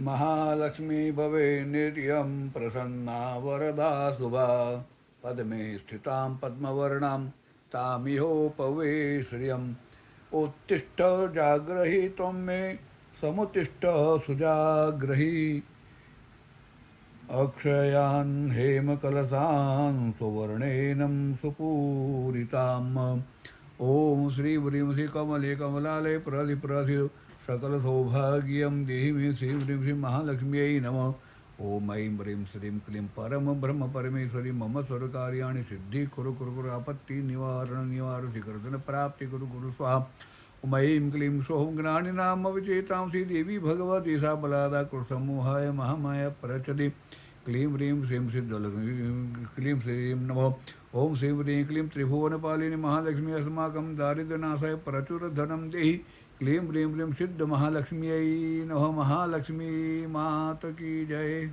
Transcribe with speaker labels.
Speaker 1: महालक्ष्मी भवे नित्यं प्रसन्ना वरदा शुभा पद्मे स्थितां पद्मवर्णां तामिहोपवे श्रियम् उत्तिष्ठ जाग्रही त्वं मे समुत्तिष्ठ सुजाग्रही अक्षयान् हेमकलसान् सुवर्णेनं सुपूरिताम् ॐ श्री ह्रीं श्री कमले कमलालय प्रलि प्रसि सकलसौभाग्यं देहि मे श्री ह्रीं श्री महालक्ष्म्यै नमः ॐ ऐं ह्रीं श्रीं क्लीं परम ब्रह्म परमेश्वरी मम सर्वकार्याणि सिद्धि कुरु कुरु कुरु आपत्ति निवारण निवार शीघ्रधन प्राप्ति कुरु कुरु स्वाहा ॐ ऐं क्लीं सौं ज्ञानिनाम विचेतां श्री देवी भगवती सा बलादा कृतसमूहाय महामाया प्रचति क्लीं ह्रीं श्रीं सिद्धलक्ष्मी क्लीं श्रीं नमः ओम श्री ह्रीं क्लीं त्रिभुवनपालिनी महालक्ष्मी अस्माकं दारिद्र्यनाशाय प्रचुरधनं देहि क्लीं ह्रीं क्लीं सिद्ध महालक्ष्म्यै नमः महालक्ष्मी मात की जय।